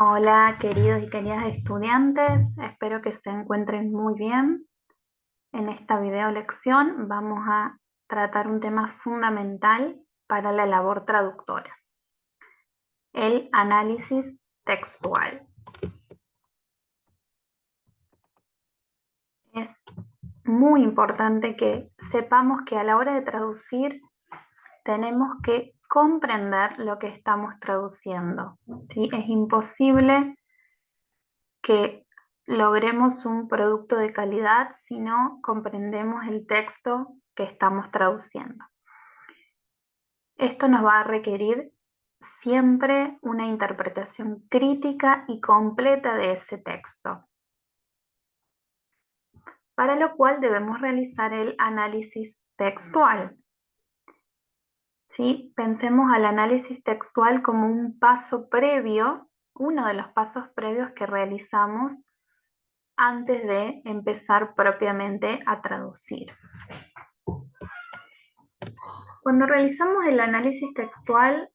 Hola, queridos y queridas estudiantes, espero que se encuentren muy bien. En esta video lección vamos a tratar un tema fundamental para la labor traductora, el análisis textual. Es muy importante que sepamos que a la hora de traducir tenemos que comprender lo que estamos traduciendo, ¿sí? Es imposible que logremos un producto de calidad si no comprendemos el texto que estamos traduciendo. Esto nos va a requerir siempre una interpretación crítica y completa de ese texto, para lo cual debemos realizar el análisis textual. ¿Sí? Pensemos al análisis textual como un paso previo, uno de los pasos previos que realizamos antes de empezar propiamente a traducir. Cuando realizamos el análisis textual,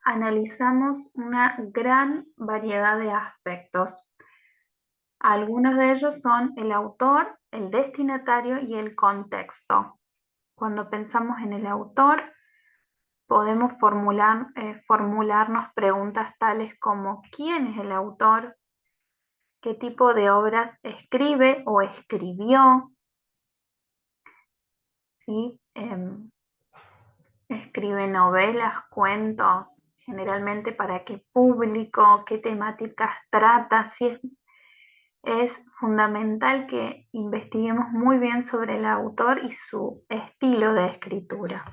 analizamos una gran variedad de aspectos. Algunos de ellos son el autor, el destinatario y el contexto. Cuando pensamos en el autor, podemos formularnos preguntas tales como ¿quién es el autor? ¿Qué tipo de obras escribe o escribió? ¿Sí? Escribe novelas, cuentos, generalmente para qué público, qué temáticas trata. Sí, es fundamental que investiguemos muy bien sobre el autor y su estilo de escritura.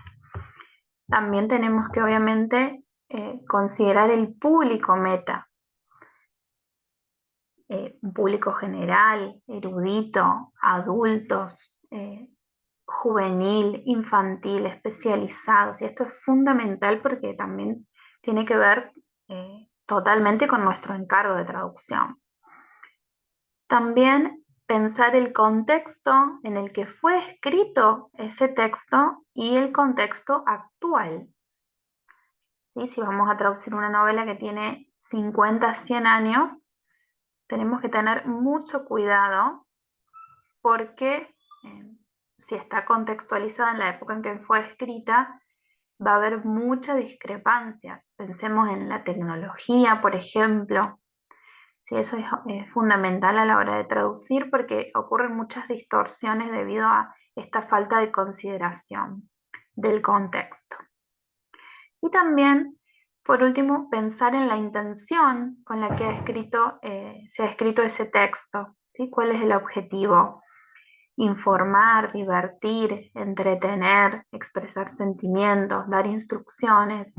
También tenemos que obviamente considerar el público meta, un público general, erudito, adultos, juvenil, infantil, especializados. Y esto es fundamental porque también tiene que ver totalmente con nuestro encargo de traducción. También pensar el contexto en el que fue escrito ese texto y el contexto actual. ¿Sí? Si vamos a traducir una novela que tiene 50, 100 años, tenemos que tener mucho cuidado porque si está contextualizada en la época en que fue escrita, va a haber mucha discrepancia. Pensemos en la tecnología, por ejemplo. Sí, eso es fundamental a la hora de traducir porque ocurren muchas distorsiones debido a esta falta de consideración del contexto. Y también, por último, pensar en la intención con la que se ha escrito ese texto. ¿Sí? ¿Cuál es el objetivo? Informar, divertir, entretener, expresar sentimientos, dar instrucciones.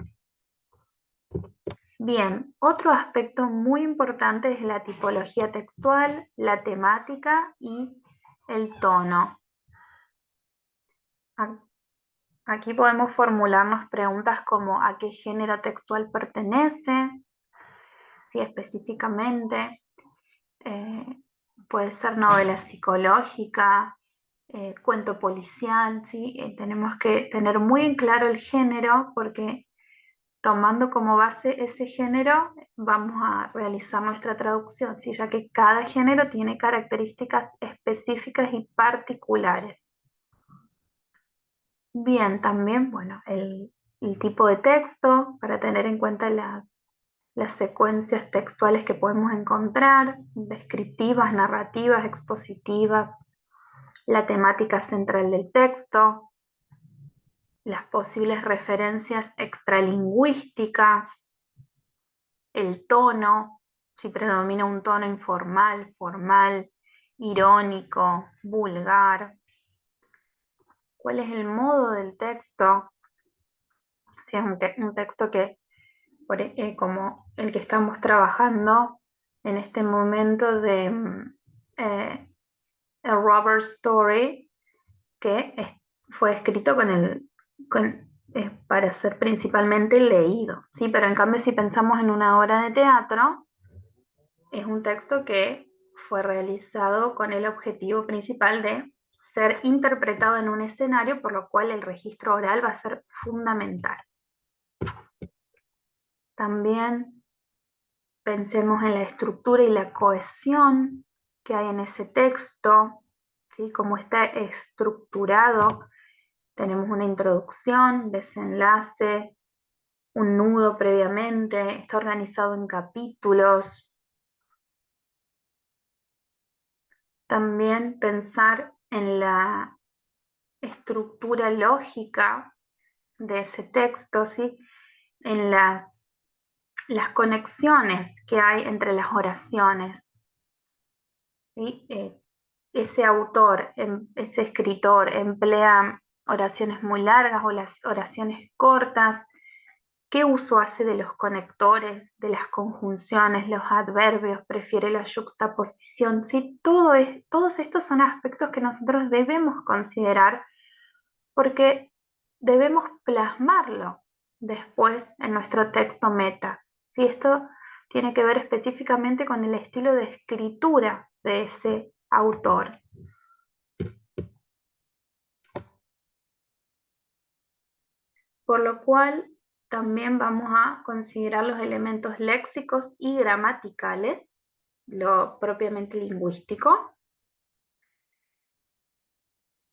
Bien, otro aspecto muy importante es la tipología textual, la temática y el tono. Aquí podemos formularnos preguntas como ¿a qué género textual pertenece? Sí, específicamente. Eh, Puede ser novela psicológica, cuento policial, ¿sí? Tenemos que tener muy en claro el género porque tomando como base ese género vamos a realizar nuestra traducción, ¿sí? Ya que cada género tiene características específicas y particulares. Bien, también, bueno, el tipo de texto para tener en cuenta las secuencias textuales que podemos encontrar, descriptivas, narrativas, expositivas, la temática central del texto, las posibles referencias extralingüísticas, el tono, si predomina un tono informal, formal, irónico, vulgar, cuál es el modo del texto, si es un texto que, como el que estamos trabajando en este momento de A Rubber Story, que fue escrito para ser principalmente leído, ¿sí? Pero en cambio si pensamos en una obra de teatro, es un texto que fue realizado con el objetivo principal de ser interpretado en un escenario, por lo cual el registro oral va a ser fundamental. También pensemos en la estructura y la cohesión que hay en ese texto, ¿sí? Cómo está estructurado. Tenemos una introducción, desenlace, un nudo previamente, está organizado en capítulos. También pensar en la estructura lógica de ese texto, ¿sí? En las conexiones que hay entre las oraciones, ¿sí? Ese autor, ese escritor emplea oraciones muy largas o las oraciones cortas. ¿Qué uso hace de los conectores, de las conjunciones, los adverbios? ¿Prefiere la yuxtaposición? ¿Sí? Todos estos son aspectos que nosotros debemos considerar porque debemos plasmarlo después en nuestro texto meta. ¿Sí? Esto tiene que ver específicamente con el estilo de escritura de ese autor. Por lo cual también vamos a considerar los elementos léxicos y gramaticales, lo propiamente lingüístico.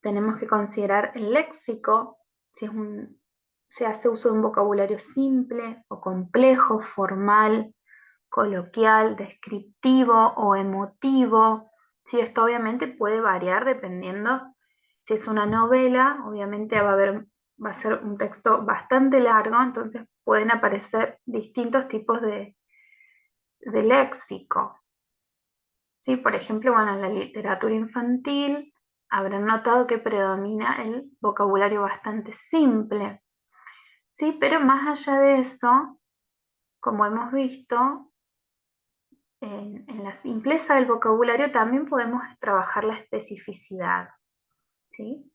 Tenemos que considerar el léxico, si se hace uso de un vocabulario simple o complejo, formal, coloquial, descriptivo o emotivo. Sí, esto obviamente puede variar dependiendo si es una novela, obviamente va a ser un texto bastante largo, entonces pueden aparecer distintos tipos de léxico. ¿Sí? Por ejemplo, bueno, en la literatura infantil habrán notado que predomina el vocabulario bastante simple. ¿Sí? Pero más allá de eso, como hemos visto, en la simpleza del vocabulario también podemos trabajar la especificidad. ¿Sí?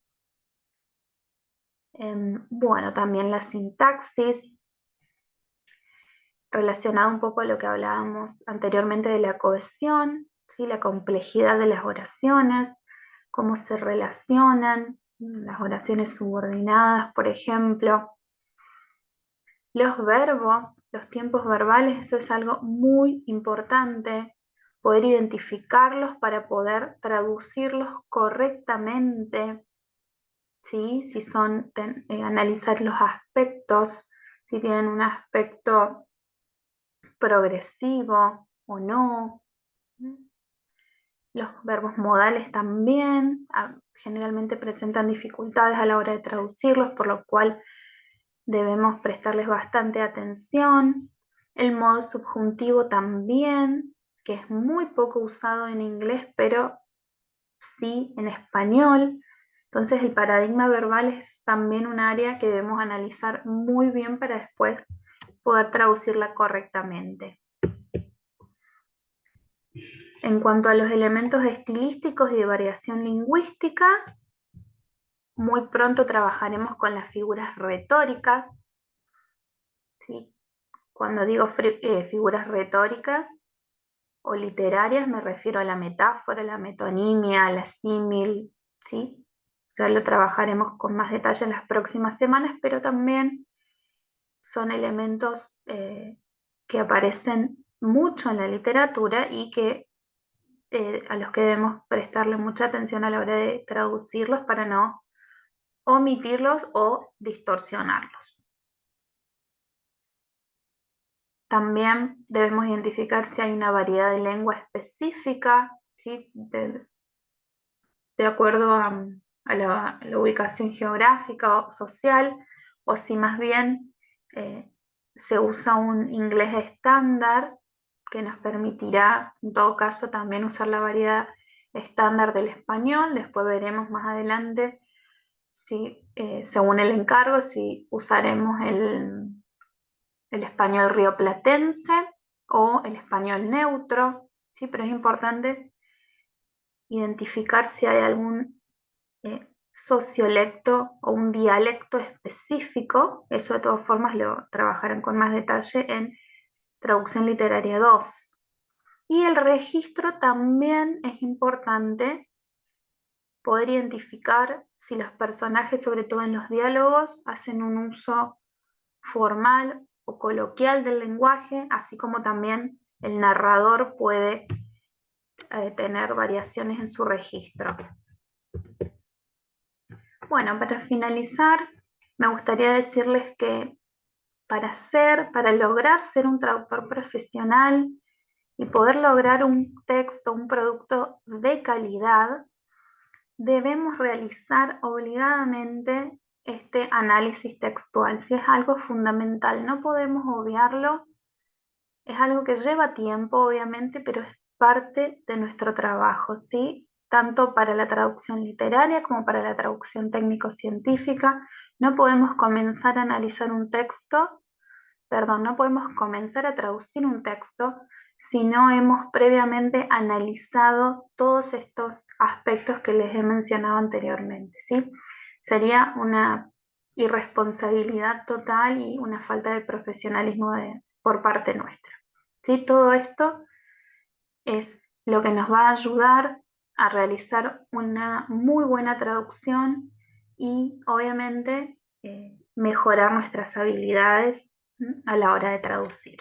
Bueno, también la sintaxis, relacionado un poco a lo que hablábamos anteriormente de la cohesión, ¿sí? La complejidad de las oraciones, cómo se relacionan, las oraciones subordinadas, por ejemplo. Los verbos, los tiempos verbales, eso es algo muy importante, poder identificarlos para poder traducirlos correctamente, ¿sí? Si son, analizar los aspectos, si tienen un aspecto progresivo o no. Los verbos modales también generalmente presentan dificultades a la hora de traducirlos, por lo cual debemos prestarles bastante atención. El modo subjuntivo también, que es muy poco usado en inglés, pero sí en español. Entonces el paradigma verbal es también un área que debemos analizar muy bien para después poder traducirla correctamente. En cuanto a los elementos estilísticos y de variación lingüística, muy pronto trabajaremos con las figuras retóricas. ¿Sí? Cuando digo figuras retóricas o literarias, me refiero a la metáfora, la metonimia, la símil, ¿sí? Ya lo trabajaremos con más detalle en las próximas semanas, pero también son elementos que aparecen mucho en la literatura y que a los que debemos prestarle mucha atención a la hora de traducirlos para no omitirlos o distorsionarlos. También debemos identificar si hay una variedad de lengua específica, ¿sí? De acuerdo a la ubicación geográfica o social, o si más bien se usa un inglés estándar que nos permitirá, en todo caso, también usar la variedad estándar del español. Después veremos más adelante si, según el encargo, si usaremos el español rioplatense o el español neutro, ¿sí? Pero es importante identificar si hay algún sociolecto o un dialecto específico. Eso de todas formas lo trabajarán con más detalle en Traducción Literaria 2. Y el registro también es importante poder identificar si los personajes, sobre todo en los diálogos, hacen un uso formal o coloquial del lenguaje, así como también el narrador puede tener variaciones en su registro. Bueno, para finalizar, me gustaría decirles que para lograr ser un traductor profesional y poder lograr un texto, un producto de calidad, debemos realizar obligadamente este análisis textual. Si es algo fundamental, no podemos obviarlo. Es algo que lleva tiempo, obviamente, pero es parte de nuestro trabajo, ¿sí? Tanto para la traducción literaria como para la traducción técnico-científica. No podemos comenzar a analizar un texto, perdón, no podemos comenzar a traducir un texto si no hemos previamente analizado todos estos aspectos que les he mencionado anteriormente, ¿sí? Sería una irresponsabilidad total y una falta de profesionalismo por parte nuestra. ¿Sí? Todo esto es lo que nos va a ayudar a realizar una muy buena traducción y obviamente mejorar nuestras habilidades a la hora de traducir.